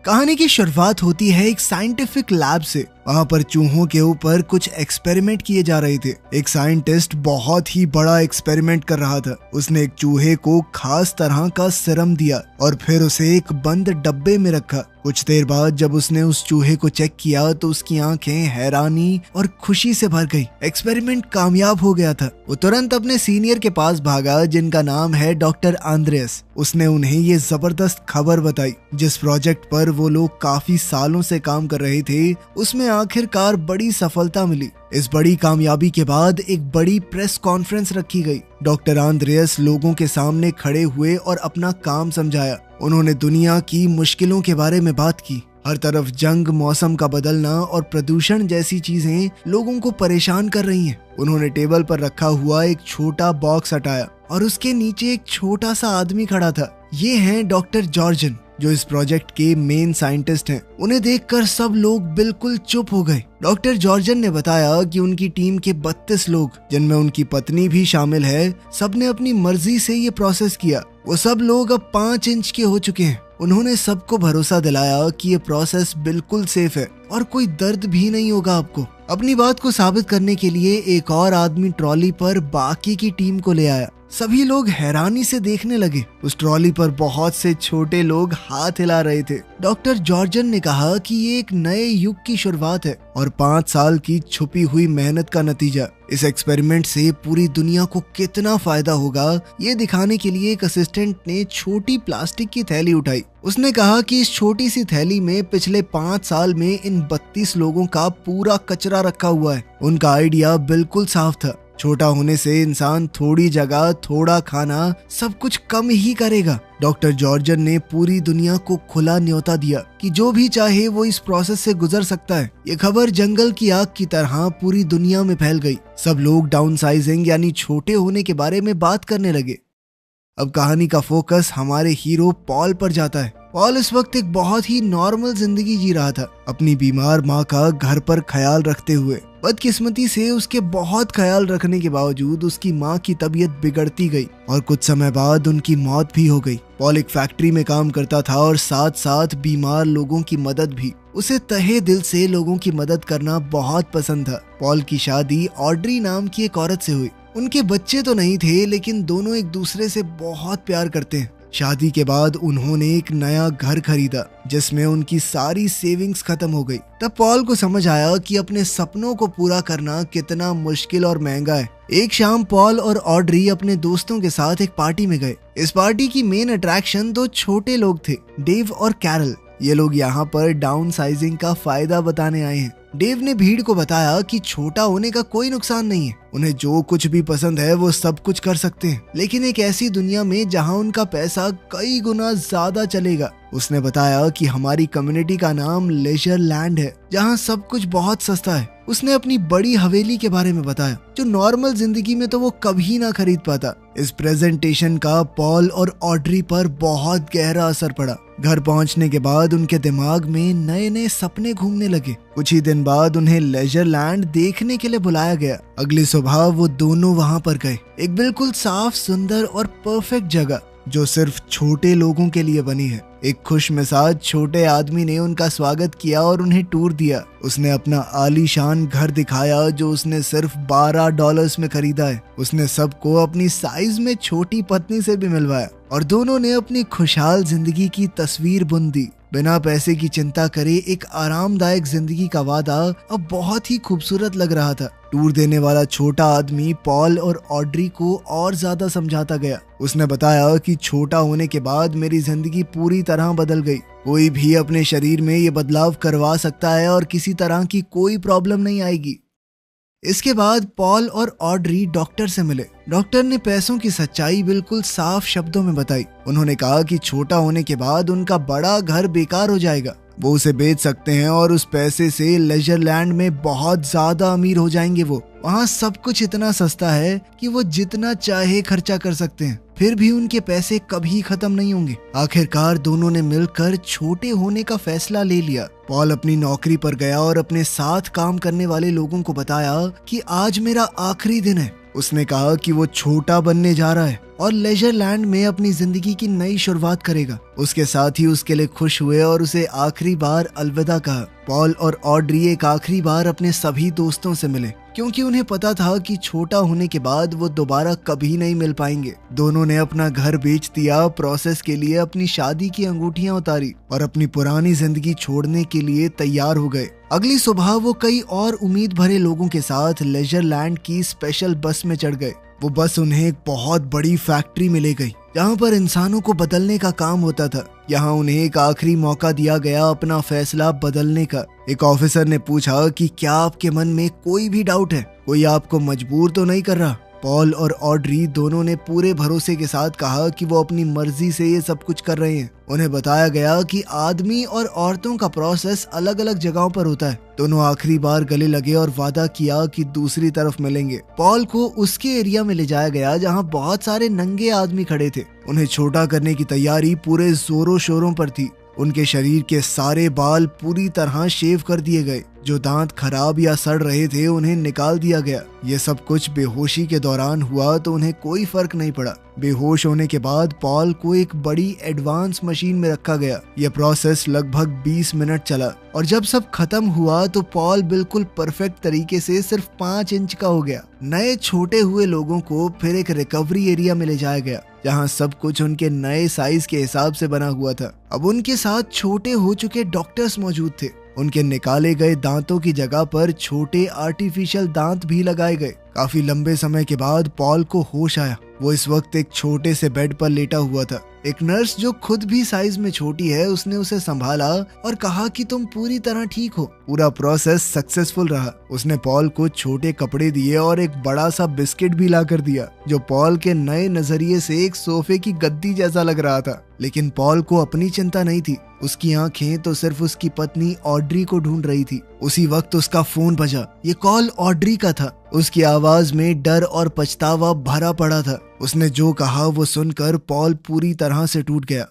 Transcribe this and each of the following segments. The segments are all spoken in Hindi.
कहानी की शुरुआत होती है एक साइंटिफिक लैब से। वहाँ पर चूहों के ऊपर कुछ एक्सपेरिमेंट किए जा रहे थे। एक साइंटिस्ट बहुत ही बड़ा एक्सपेरिमेंट कर रहा था। उसने एक चूहे को खास तरह का सीरम दिया और फिर उसे एक बंद डब्बे में रखा। कुछ देर बाद जब उसने उस चूहे को चेक किया तो उसकी आंखें हैरानी और खुशी से भर गई। एक्सपेरिमेंट कामयाब हो गया था। वो तुरंत अपने सीनियर के पास भागा जिनका नाम है डॉक्टर आंद्रेस। उसने उन्हें ये जबरदस्त खबर बताई। जिस प्रोजेक्ट पर वो लोग काफी सालों से काम कर रहे थे उसमें आखिरकार बड़ी सफलता मिली। इस बड़ी कामयाबी के बाद एक बड़ी प्रेस कॉन्फ्रेंस रखी गई। डॉक्टर आंद्रेस लोगों के सामने खड़े हुए और अपना काम समझाया। उन्होंने दुनिया की मुश्किलों के बारे में बात की। हर तरफ जंग, मौसम का बदलना और प्रदूषण जैसी चीजें लोगों को परेशान कर रही हैं। उन्होंने टेबल पर रखा हुआ एक छोटा बॉक्स हटाया और उसके नीचे एक छोटा सा आदमी खड़ा था। ये हैं डॉक्टर जॉर्जन, जो इस प्रोजेक्ट के मेन साइंटिस्ट हैं। उन्हें देखकर सब लोग बिल्कुल चुप हो गए। डॉक्टर जॉर्जन ने बताया कि उनकी टीम के 32 लोग, जिनमें उनकी पत्नी भी शामिल है, सबने अपनी मर्जी से ये प्रोसेस किया। वो सब लोग अब 5 इंच के हो चुके हैं। उन्होंने सबको भरोसा दिलाया कि ये प्रोसेस बिल्कुल सेफ है और कोई दर्द भी नहीं होगा आपको। अपनी बात को साबित करने के लिए एक और आदमी ट्रॉली पर बाकी की टीम को ले आया। सभी लोग हैरानी से देखने लगे। उस ट्रॉली पर बहुत से छोटे लोग हाथ हिला रहे थे। डॉक्टर जॉर्जन ने कहा कि ये एक नए युग की शुरुआत है और 5 साल की छुपी हुई मेहनत का नतीजा। इस एक्सपेरिमेंट से पूरी दुनिया को कितना फायदा होगा ये दिखाने के लिए एक असिस्टेंट ने छोटी प्लास्टिक की थैली उठाई। उसने कहा कि इस छोटी सी थैली में पिछले 5 साल में इन 32 लोगों का पूरा कचरा रखा हुआ है। उनका आइडिया बिल्कुल साफ था। छोटा होने से इंसान थोड़ी जगह, थोड़ा खाना, सब कुछ कम ही करेगा। डॉक्टर जॉर्जन ने पूरी दुनिया को खुला न्योता दिया कि जो भी चाहे वो इस प्रोसेस से गुजर सकता है। ये खबर जंगल की आग की तरह पूरी दुनिया में फैल गई। सब लोग डाउनसाइजिंग यानी छोटे होने के बारे में बात करने लगे। अब कहानी का फोकस हमारे हीरो पॉल पर जाता है। पॉल इस वक्त एक बहुत ही नॉर्मल जिंदगी जी रहा था, अपनी बीमार माँ का घर पर ख्याल रखते हुए। बदकिस्मती से उसके बहुत ख्याल रखने के बावजूद उसकी माँ की तबीयत बिगड़ती गई और कुछ समय बाद उनकी मौत भी हो गई। पॉल एक फैक्ट्री में काम करता था और साथ साथ बीमार लोगों की मदद भी। उसे तहे दिल से लोगों की मदद करना बहुत पसंद था। पॉल की शादी ऑड्री नाम की एक औरत से हुई। उनके बच्चे तो नहीं थे, लेकिन दोनों एक दूसरे से बहुत प्यार करते हैं। शादी के बाद उन्होंने एक नया घर खरीदा जिसमें उनकी सारी सेविंग्स खत्म हो गई। तब पॉल को समझ आया कि अपने सपनों को पूरा करना कितना मुश्किल और महंगा है। एक शाम पॉल और ऑड्री अपने दोस्तों के साथ एक पार्टी में गए। इस पार्टी की मेन अट्रैक्शन 2 छोटे लोग थे, डेव और कैरल। ये लोग यहाँ पर डाउन साइजिंग का फायदा बताने आए हैं। डेव ने भीड़ को बताया कि छोटा होने का कोई नुकसान नहीं है। उन्हें जो कुछ भी पसंद है वो सब कुछ कर सकते हैं, लेकिन एक ऐसी दुनिया में जहाँ उनका पैसा कई गुना ज्यादा चलेगा। उसने बताया कि हमारी कम्युनिटी का नाम लेजर लैंड है, जहाँ सब कुछ बहुत सस्ता है। उसने अपनी बड़ी हवेली के बारे में बताया, जो नॉर्मल जिंदगी में तो वो कभी ना खरीद पाता। इस प्रेजेंटेशन का पॉल और ऑड्री पर बहुत गहरा असर पड़ा। घर पहुंचने के बाद उनके दिमाग में नए नए सपने घूमने लगे। कुछ ही दिन बाद उन्हें लेजर लैंड देखने के लिए बुलाया गया। अगली सुबह वो दोनों वहां पर गए। एक बिल्कुल साफ, सुंदर और परफेक्ट जगह जो सिर्फ छोटे लोगों के लिए बनी है। एक खुश मिजाज छोटे आदमी ने उनका स्वागत किया और उन्हें टूर दिया। उसने अपना आलीशान घर दिखाया जो उसने सिर्फ $12 में खरीदा है। उसने सबको अपनी साइज में छोटी पत्नी से भी मिलवाया और दोनों ने अपनी खुशहाल जिंदगी की तस्वीर बुन दी। बिना पैसे की चिंता करे एक आरामदायक जिंदगी का वादा अब बहुत ही खूबसूरत लग रहा था। टूर देने वाला छोटा आदमी पॉल और ऑड्री को और ज्यादा समझाता गया। उसने बताया कि छोटा होने के बाद मेरी जिंदगी पूरी तरह बदल गई। कोई भी अपने शरीर में ये बदलाव करवा सकता है और किसी तरह की कोई प्रॉब्लम नहीं आएगी। इसके बाद पॉल और ऑड्री डॉक्टर से मिले। डॉक्टर ने पैसों की सच्चाई बिल्कुल साफ शब्दों में बताई। उन्होंने कहा कि छोटा होने के बाद उनका बड़ा घर बेकार हो जाएगा। वो उसे बेच सकते हैं और उस पैसे से लेजर लैंड में बहुत ज्यादा अमीर हो जाएंगे। वो वहाँ सब कुछ इतना सस्ता है कि वो जितना चाहे खर्चा कर सकते हैं, फिर भी उनके पैसे कभी खत्म नहीं होंगे। आखिरकार दोनों ने मिलकर छोटे होने का फैसला ले लिया। पॉल अपनी नौकरी पर गया और अपने साथ काम करने वाले लोगों को बताया कि आज मेरा आखिरी दिन है उसने कहा कि वो छोटा बनने जा रहा है और लेजरलैंड में अपनी जिंदगी की नई शुरुआत करेगा। उसके साथ ही उसके लिए खुश हुए और उसे आखिरी बार अलविदा कहा। पॉल और ऑड्री एक आखिरी बार अपने सभी दोस्तों से मिले क्योंकि उन्हें पता था कि छोटा होने के बाद वो दोबारा कभी नहीं मिल पाएंगे। दोनों ने अपना घर बेच दिया, प्रोसेस के लिए अपनी शादी की अंगूठियां उतारी और अपनी पुरानी जिंदगी छोड़ने के लिए तैयार हो गए। अगली सुबह वो कई और उम्मीद भरे लोगों के साथ लेजरलैंड की स्पेशल बस में चढ़ गए। वो बस उन्हें एक बहुत बड़ी फैक्ट्री में ले गई जहाँ पर इंसानों को बदलने का काम होता था। यहाँ उन्हें एक आखिरी मौका दिया गया अपना फैसला बदलने का। एक ऑफिसर ने पूछा कि क्या आपके मन में कोई भी डाउट है, कोई आपको मजबूर तो नहीं कर रहा? पॉल और ऑड्री दोनों ने पूरे भरोसे के साथ कहा कि वो अपनी मर्जी से ये सब कुछ कर रहे हैं। उन्हें बताया गया कि आदमी और औरतों का प्रोसेस अलग अलग जगहों पर होता है। दोनों आखिरी बार गले लगे और वादा किया कि दूसरी तरफ मिलेंगे। पॉल को उसके एरिया में ले जाया गया जहां बहुत सारे नंगे आदमी खड़े थे। उन्हें छोटा करने की तैयारी पूरे जोरों शोरों पर थी। उनके शरीर के सारे बाल पूरी तरह शेव कर दिए गए। जो दांत खराब या सड़ रहे थे उन्हें निकाल दिया गया। ये सब कुछ बेहोशी के दौरान हुआ तो उन्हें कोई फर्क नहीं पड़ा। बेहोश होने के बाद पॉल को एक बड़ी एडवांस मशीन में रखा गया। यह प्रोसेस लगभग 20 मिनट चला और जब सब खत्म हुआ तो पॉल बिल्कुल परफेक्ट तरीके से सिर्फ 5 इंच का हो गया। नए छोटे हुए लोगों को फिर एक रिकवरी एरिया में ले जाया गया जहाँ सब कुछ उनके नए साइज के हिसाब से बना हुआ था। अब उनके साथ छोटे हो चुके डॉक्टर्स मौजूद थे। उनके निकाले गए दांतों की जगह पर छोटे आर्टिफिशियल दांत भी लगाए गए। काफी लंबे समय के बाद पॉल को होश आया। वो इस वक्त एक छोटे से बेड पर लेटा हुआ था। एक नर्स जो खुद भी साइज में छोटी है उसने उसे संभाला और कहा कि तुम पूरी तरह ठीक हो। पूरा प्रोसेस सक्सेसफुल रहा। उसने पॉल को छोटे कपड़े दिए और एक बड़ा सा बिस्किट भी ला कर दिया जो पॉल के नए नजरिए से एक सोफे की गद्दी जैसा लग रहा था। लेकिन पॉल को अपनी चिंता नहीं थी। उसकी आंखें तो सिर्फ उसकी पत्नी ऑड्री को ढूंढ रही थी। उसी वक्त उसका फोन बजा। ये कॉल ऑड्री का था। उसकी आवाज में डर और पछतावा भरा पड़ा था। उसने जो कहा वो सुनकर पॉल पूरी तरह से टूट गया।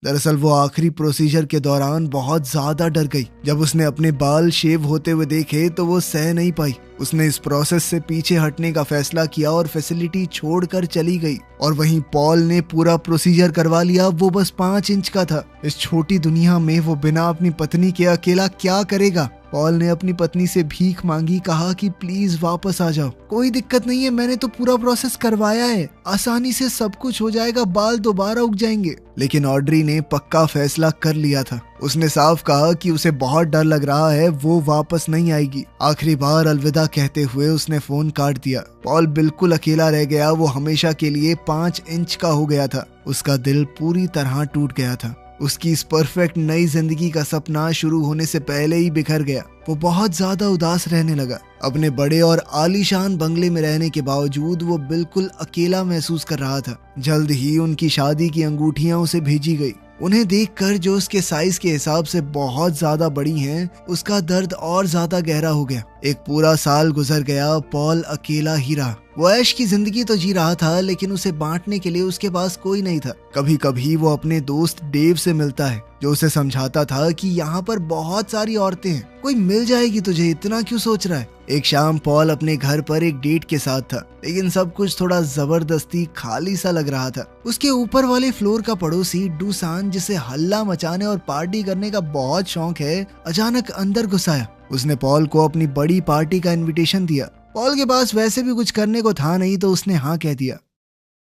दरअसल वो आखिरी प्रोसीजर के दौरान बहुत ज्यादा डर गई। जब उसने अपने बाल शेव होते हुए देखे तो वो सह नहीं पाई। उसने इस प्रोसेस से पीछे हटने का फैसला किया और फैसिलिटी छोड़कर चली गई। और वहीं पॉल ने पूरा प्रोसीजर करवा लिया। वो बस 5 इंच का था। इस छोटी दुनिया में वो बिना अपनी पत्नी के अकेला क्या करेगा? पॉल ने अपनी पत्नी से भीख मांगी, कहा कि प्लीज वापस आ जाओ। कोई दिक्कत नहीं है, मैंने तो पूरा प्रोसेस करवाया है, आसानी से सब कुछ हो जाएगा, बाल दोबारा उग जाएंगे। लेकिन ऑड्री ने पक्का फैसला कर लिया था। उसने साफ कहा कि उसे बहुत डर लग रहा है, वो वापस नहीं आएगी। आखिरी बार अलविदा कहते हुए उसने फोन काट दिया। पॉल बिल्कुल अकेला रह गया। वो हमेशा के लिए 5 इंच का हो गया था। उसका दिल पूरी तरह टूट गया था। उसकी इस परफेक्ट नई जिंदगी का सपना शुरू होने से पहले ही बिखर गया। वो बहुत ज्यादा उदास रहने लगा। अपने बड़े और आलीशान बंगले में रहने के बावजूद वो बिल्कुल अकेला महसूस कर रहा था। जल्द ही उनकी शादी की अंगूठियां उसे भेजी गई। उन्हें देखकर जो उसके साइज के हिसाब से बहुत ज्यादा बड़ी हैं, उसका दर्द और ज्यादा गहरा हो गया। एक पूरा साल गुजर गया। पॉल अकेला ही रहा। वो ऐश की जिंदगी तो जी रहा था लेकिन उसे बांटने के लिए उसके पास कोई नहीं था। कभी कभी वो अपने दोस्त डेव से मिलता है जो उसे समझाता था कि यहाँ पर बहुत सारी औरतें हैं, कोई मिल जाएगी तुझे, इतना क्यों सोच रहा है। एक शाम पॉल अपने घर पर एक डेट के साथ था लेकिन सब कुछ थोड़ा जबरदस्ती खाली सा लग रहा था। उसके ऊपर वाले फ्लोर का पड़ोसी डूसान, जिसे हल्ला मचाने और पार्टी करने का बहुत शौक है, अचानक अंदर घुस आया। उसने पॉल को अपनी बड़ी पार्टी का इनविटेशन दिया। पॉल के पास वैसे भी कुछ करने को था नहीं तो उसने हाँ कह दिया।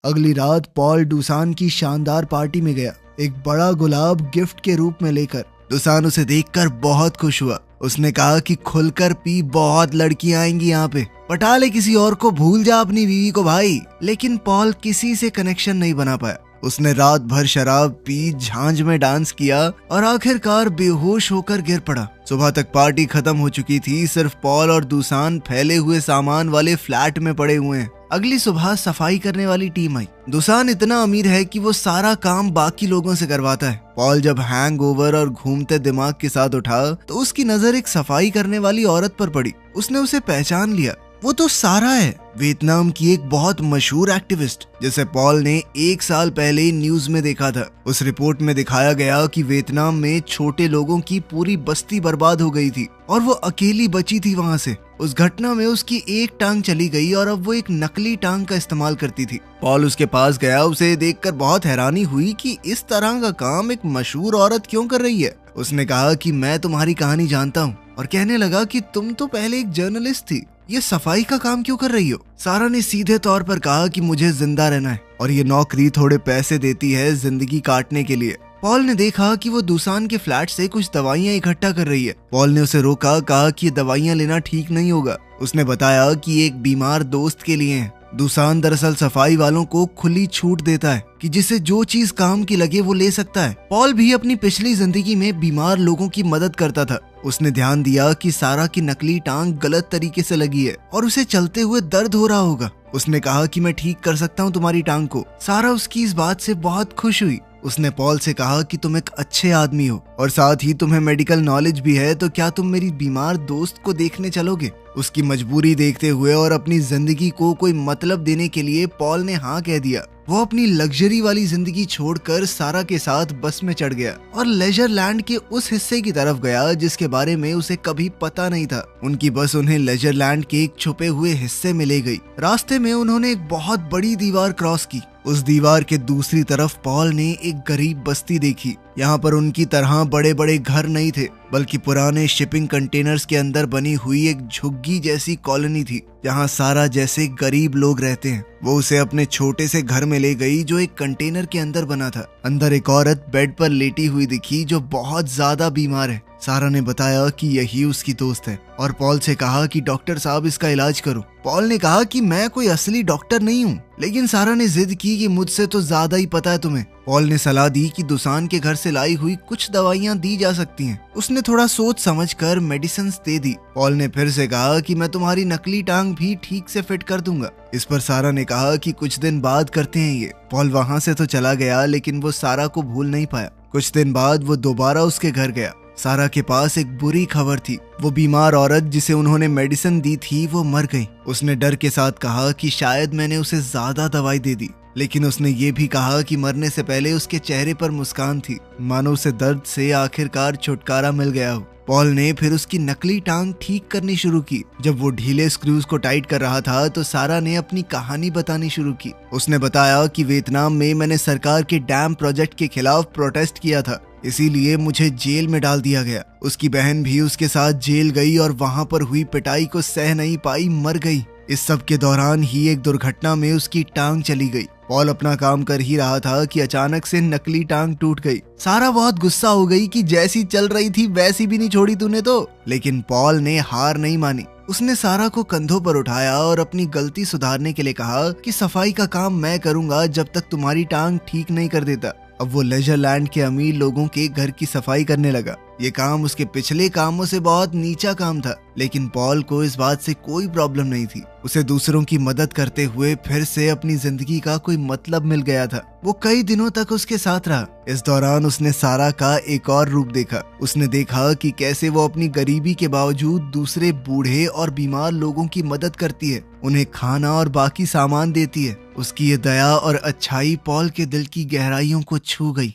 अगली रात पॉल डूसान की शानदार पार्टी में गया, एक बड़ा गुलाब गिफ्ट के रूप में लेकर। डूसान उसे देखकर बहुत खुश हुआ। उसने कहा कि खुलकर पी, बहुत लड़कियां आएंगी यहाँ पे, पटा ले किसी और को, भूल जा अपनी बीवी को भाई। लेकिन पॉल किसी से कनेक्शन नहीं बना पाया। उसने रात भर शराब पी, झांझ में डांस किया और आखिरकार बेहोश होकर गिर पड़ा। सुबह तक पार्टी खत्म हो चुकी थी। सिर्फ पॉल और डूसान फैले हुए सामान वाले फ्लैट में पड़े हुए हैं। अगली सुबह सफाई करने वाली टीम आई। डूसान इतना अमीर है कि वो सारा काम बाकी लोगों से करवाता है। पॉल जब हैंगओवर और घूमते दिमाग के साथ उठा तो उसकी नजर एक सफाई करने वाली औरत पर पड़ी। उसने उसे पहचान लिया। वो तो सारा है, वियतनाम की एक बहुत मशहूर एक्टिविस्ट जिसे पॉल ने 1 साल पहले न्यूज में देखा था। उस रिपोर्ट में दिखाया गया कि वियतनाम में छोटे लोगों की पूरी बस्ती बर्बाद हो गई थी और वो अकेली बची थी वहां से। उस घटना में उसकी एक टांग चली गई और अब वो एक नकली टांग का इस्तेमाल करती थी। पॉल उसके पास गया, उसे देखकर बहुत हैरानी हुई कि इस तरह का काम एक मशहूर औरत क्यों कर रही है। उसने कहा कि मैं तुम्हारी कहानी जानता हूँ और कहने लगा कि तुम तो पहले एक जर्नलिस्ट थी, ये सफाई का काम क्यों कर रही हो। सारा ने सीधे तौर पर कहा कि मुझे जिंदा रहना है और ये नौकरी थोड़े पैसे देती है जिंदगी काटने के लिए। पॉल ने देखा कि वो दुसान के फ्लैट से कुछ दवाइयां इकट्ठा कर रही है। पॉल ने उसे रोका, कहा कि ये दवाइयां लेना ठीक नहीं होगा। उसने बताया कि एक बीमार दोस्त के लिए है। दुसान दरअसल सफाई वालों को खुली छूट देता है कि जिसे जो चीज काम की लगे वो ले सकता है। पॉल भी अपनी पिछली जिंदगी में बीमार लोगों की मदद करता था। उसने ध्यान दिया कि सारा की नकली टांग गलत तरीके से लगी है और उसे चलते हुए दर्द हो रहा होगा। उसने कहा कि मैं ठीक कर सकता हूँ तुम्हारी टांग को। सारा उसकी इस बात से बहुत खुश हुई। उसने पॉल से कहा कि तुम एक अच्छे आदमी हो और साथ ही तुम्हें मेडिकल नॉलेज भी है, तो क्या तुम मेरी बीमार दोस्त को देखने चलोगे। उसकी मजबूरी देखते हुए और अपनी जिंदगी को कोई मतलब देने के लिए पॉल ने हाँ कह दिया। वो अपनी लग्जरी वाली जिंदगी छोड़कर सारा के साथ बस में चढ़ गया और लेजर लैंड के उस हिस्से की तरफ गया जिसके बारे में उसे कभी पता नहीं था। उनकी बस उन्हें लेजर लैंड के एक छुपे हुए हिस्से में ले गई। रास्ते में उन्होंने एक बहुत बड़ी दीवार क्रॉस की। उस दीवार के दूसरी तरफ पॉल ने एक गरीब बस्ती देखी। यहाँ पर उनकी तरह बड़े बड़े घर नहीं थे, बल्कि पुराने शिपिंग कंटेनर्स के अंदर बनी हुई एक झुग्गी जैसी कॉलोनी थी जहाँ सारा जैसे गरीब लोग रहते हैं। वो उसे अपने छोटे से घर में ले गई जो एक कंटेनर के अंदर बना था। अंदर एक औरत बेड पर लेटी हुई दिखी जो बहुत ज्यादा बीमार है। सारा ने बताया कि यही उसकी दोस्त है और पॉल से कहा कि डॉक्टर साहब इसका इलाज करो। पॉल ने कहा कि मैं कोई असली डॉक्टर नहीं हूँ, लेकिन सारा ने जिद की कि मुझसे तो ज्यादा ही पता है तुम्हें। पॉल ने सलाह दी कि दुसान के घर से लाई हुई कुछ दवाइयाँ दी जा सकती हैं। उसने थोड़ा सोच समझकर मेडिसिन दे दी। पॉल ने फिर से कहा कि मैं तुम्हारी नकली टांग भी ठीक से फिट कर दूंगा। इस पर सारा ने कहा कि कुछ दिन बाद करते हैं ये। पॉल वहाँ से तो चला गया, लेकिन वो सारा को भूल नहीं पाया। कुछ दिन बाद वो दोबारा उसके घर गया। सारा के पास एक बुरी खबर थी। वो बीमार औरत जिसे उन्होंने मेडिसिन दी थी वो मर गई। उसने डर के साथ कहा कि शायद मैंने उसे ज्यादा दवाई दे दी, लेकिन उसने ये भी कहा कि मरने से पहले उसके चेहरे पर मुस्कान थी, मानो उसे दर्द से आखिरकार छुटकारा मिल गया हो। पॉल ने फिर उसकी नकली टांग ठीक करनी शुरू की। जब वो ढीले स्क्रूज को टाइट कर रहा था तो सारा ने अपनी कहानी बतानी शुरू की। उसने बताया कि वियतनाम में मैंने सरकार के डैम प्रोजेक्ट के खिलाफ प्रोटेस्ट किया था, इसीलिए मुझे जेल में डाल दिया गया। उसकी बहन भी उसके साथ जेल गई और वहां पर हुई पिटाई को सह नहीं पाई, मर गई। इस सब के दौरान ही एक दुर्घटना में उसकी टांग चली गई। पॉल अपना काम कर ही रहा था कि अचानक से नकली टांग टूट गई। सारा बहुत गुस्सा हो गई कि जैसी चल रही थी वैसी भी नहीं छोड़ी तूने तो। लेकिन पॉल ने हार नहीं मानी। उसने सारा को कंधों पर उठाया और अपनी गलती सुधारने के लिए कहा कि सफाई का काम मैं करूंगा जब तक तुम्हारी टांग ठीक नहीं कर देता। अब वो लेजर लैंड के अमीर लोगों के घर की सफाई करने लगा। ये काम उसके पिछले कामों से बहुत नीचा काम था, लेकिन पॉल को इस बात से कोई प्रॉब्लम नहीं थी। उसे दूसरों की मदद करते हुए फिर से अपनी जिंदगी का कोई मतलब मिल गया था। वो कई दिनों तक उसके साथ रहा। इस दौरान उसने सारा का एक और रूप देखा। उसने देखा कि कैसे वो अपनी गरीबी के बावजूद दूसरे बूढ़े और बीमार लोगों की मदद करती है, उन्हें खाना और बाकी सामान देती है। उसकी ये दया और अच्छाई पॉल के दिल की गहराइयों को छू गई।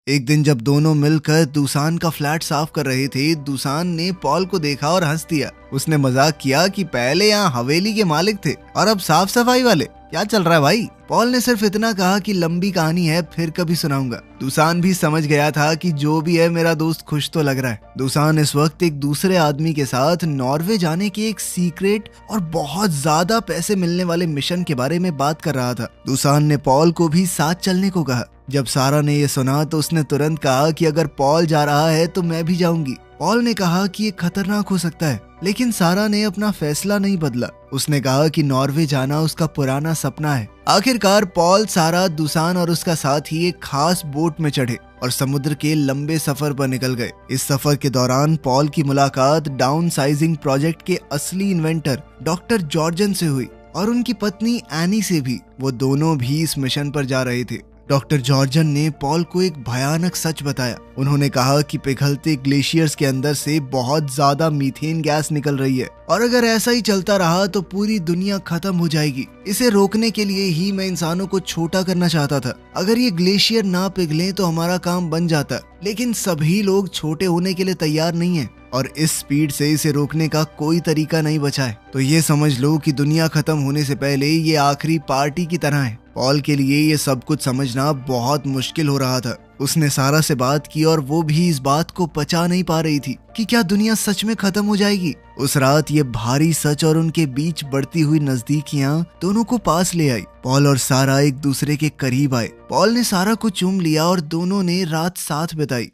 एक दिन जब दोनों मिलकर दुसान का फ्लैट साफ कर रहे थे, दुसान ने पॉल को देखा और हंस दिया। उसने मजाक किया कि पहले यहाँ हवेली के मालिक थे और अब साफ सफाई वाले, क्या चल रहा है भाई। पॉल ने सिर्फ इतना कहा कि लंबी कहानी है, फिर कभी सुनाऊंगा। दुसान भी समझ गया था कि जो भी है मेरा दोस्त खुश तो लग रहा है। दुसान इस वक्त एक दूसरे आदमी के साथ नॉर्वे जाने के एक सीक्रेट और बहुत ज्यादा पैसे मिलने वाले मिशन के बारे में बात कर रहा था। दुसान ने पॉल को भी साथ चलने को कहा। जब सारा ने ये सुना तो उसने तुरंत कहा कि अगर पॉल जा रहा है तो मैं भी जाऊंगी। पॉल ने कहा कि ये खतरनाक हो सकता है, लेकिन सारा ने अपना फैसला नहीं बदला। उसने कहा कि नॉर्वे जाना उसका पुराना सपना है। आखिरकार पॉल, सारा, दुसान और उसका साथी एक खास बोट में चढ़े और समुद्र के लंबे सफर पर निकल गए। इस सफर के दौरान पॉल की मुलाकात डाउन साइजिंग प्रोजेक्ट के असली इन्वेंटर डॉक्टर जॉर्जन से हुई और उनकी पत्नी एनी से भी। वो दोनों भी इस मिशन पर जा रहे थे। डॉक्टर जॉर्जन ने पॉल को एक भयानक सच बताया। उन्होंने कहा कि पिघलते ग्लेशियर्स के अंदर से बहुत ज्यादा मीथेन गैस निकल रही है और अगर ऐसा ही चलता रहा तो पूरी दुनिया खत्म हो जाएगी। इसे रोकने के लिए ही मैं इंसानों को छोटा करना चाहता था। अगर ये ग्लेशियर ना पिघले तो हमारा काम बन जाता, लेकिन सभी लोग छोटे होने के लिए तैयार नहीं है और इस स्पीड से इसे रोकने का कोई तरीका नहीं बचा है। तो ये समझ लो कि दुनिया खत्म होने से पहले ये आखिरी पार्टी की तरह है। पॉल के लिए ये सब कुछ समझना बहुत मुश्किल हो रहा था। उसने सारा से बात की और वो भी इस बात को पचा नहीं पा रही थी कि क्या दुनिया सच में खत्म हो जाएगी। उस रात ये भारी सच और उनके बीच बढ़ती हुई नजदीकियां दोनों को पास ले आई। पॉल और सारा एक दूसरे के करीब आए। पॉल ने सारा को चूम लिया और दोनों ने रात साथ बिताई।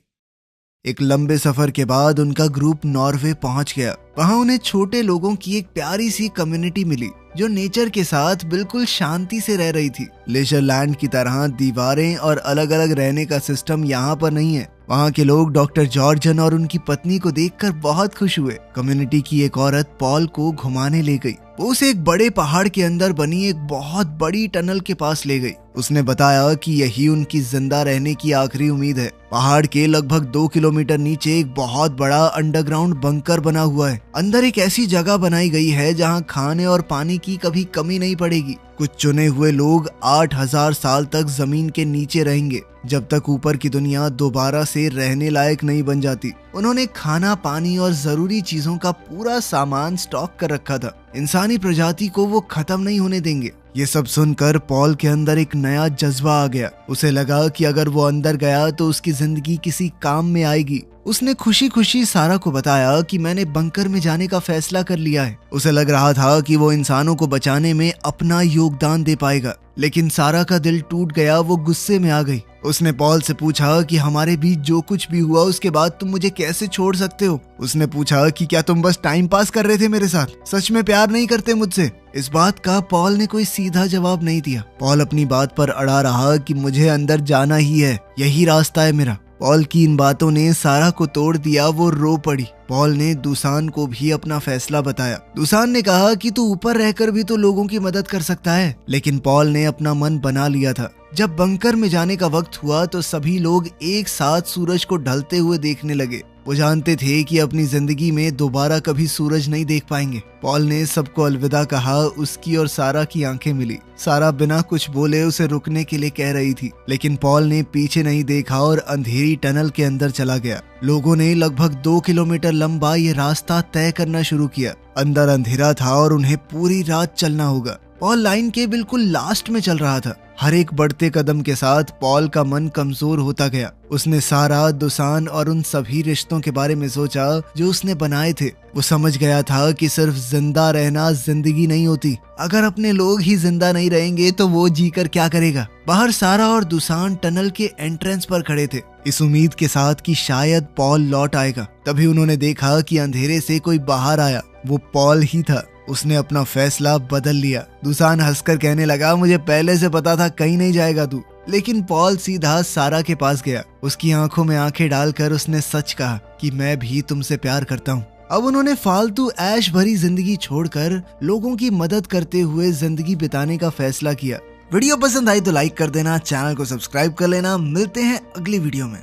एक लंबे सफर के बाद उनका ग्रुप नॉर्वे पहुंच गया। वहां उन्हें छोटे लोगों की एक प्यारी सी कम्युनिटी मिली जो नेचर के साथ बिल्कुल शांति से रह रही थी। लेजरलैंड की तरह दीवारें और अलग अलग रहने का सिस्टम यहाँ पर नहीं है। वहाँ के लोग डॉक्टर जॉर्जन और उनकी पत्नी को देखकर बहुत खुश हुए। कम्युनिटी की एक औरत पॉल को घुमाने ले गई। वो उसे एक बड़े पहाड़ के अंदर बनी एक बहुत बड़ी टनल के पास ले गई। उसने बताया कि यही उनकी जिंदा रहने की आखिरी उम्मीद है। पहाड़ के लगभग 2 किलोमीटर नीचे एक बहुत बड़ा अंडरग्राउंड बंकर बना हुआ है। अंदर एक ऐसी जगह बनाई गई है जहां खाने और पानी की कभी कमी नहीं पड़ेगी। कुछ चुने हुए लोग 8000 साल तक जमीन के नीचे रहेंगे जब तक ऊपर की दुनिया दोबारा से रहने लायक नहीं बन जाती। उन्होंने खाना, पानी और जरूरी चीजों का पूरा सामान स्टॉक कर रखा था। इंसानी प्रजाति को वो खत्म नहीं होने देंगे। ये सब सुनकर पॉल के अंदर एक नया जज्बा आ गया। उसे लगा कि अगर वो अंदर गया तो उसकी जिंदगी किसी काम में आएगी। उसने खुशी खुशी सारा को बताया कि मैंने बंकर में जाने का फैसला कर लिया है। उसे लग रहा था कि वो इंसानों को बचाने में अपना योगदान दे पाएगा, लेकिन सारा का दिल टूट गया। वो गुस्से में आ गई। उसने पॉल से पूछा कि हमारे बीच जो कुछ भी हुआ उसके बाद तुम मुझे कैसे छोड़ सकते हो। उसने पूछा कि क्या तुम बस टाइम पास कर रहे थे मेरे साथ, सच में प्यार नहीं करते मुझसे। इस बात का पॉल ने कोई सीधा जवाब नहीं दिया। पॉल अपनी बात पर अड़ा रहा कि मुझे अंदर जाना ही है, यही रास्ता है मेरा। पॉल की इन बातों ने सारा को तोड़ दिया। वो रो पड़ी। पॉल ने दुसान को भी अपना फैसला बताया। दुसान ने कहा कि तू ऊपर रहकर भी तो लोगों की मदद कर सकता है, लेकिन पॉल ने अपना मन बना लिया था। जब बंकर में जाने का वक्त हुआ तो सभी लोग एक साथ सूरज को ढलते हुए देखने लगे। वो जानते थे कि अपनी जिंदगी में दोबारा कभी सूरज नहीं देख पाएंगे। पॉल ने सबको अलविदा कहा। उसकी और सारा की आंखें मिली। सारा बिना कुछ बोले उसे रुकने के लिए कह रही थी, लेकिन पॉल ने पीछे नहीं देखा और अंधेरी टनल के अंदर चला गया। लोगों ने लगभग 2 किलोमीटर लंबा ये रास्ता तय करना शुरू किया। अंदर अंधेरा था और उन्हें पूरी रात चलना होगा। पॉल लाइन के बिल्कुल लास्ट में चल रहा था। हर एक बढ़ते कदम के साथ पॉल का मन कमजोर होता गया। उसने सारा, दुसान और उन सभी रिश्तों के बारे में सोचा जो उसने बनाए थे। वो समझ गया था कि सिर्फ जिंदा रहना जिंदगी नहीं होती। अगर अपने लोग ही जिंदा नहीं रहेंगे तो वो जीकर क्या करेगा। बाहर सारा और दुसान टनल के एंट्रेंस पर खड़े थे, इस उम्मीद के साथ कि शायद पॉल लौट आएगा। तभी उन्होंने देखा कि अंधेरे से कोई बाहर आया। वो पॉल ही था। उसने अपना फैसला बदल लिया। दुसान हंसकर कहने लगा, मुझे पहले से पता था कहीं नहीं जाएगा तू। लेकिन पॉल सीधा सारा के पास गया। उसकी आंखों में आंखें डालकर उसने सच कहा कि मैं भी तुमसे प्यार करता हूँ। अब उन्होंने फालतू ऐश भरी जिंदगी छोड़कर लोगों की मदद करते हुए जिंदगी बिताने का फैसला किया। वीडियो पसंद आई तो लाइक कर देना, चैनल को सब्सक्राइब कर लेना। मिलते हैं अगली वीडियो में।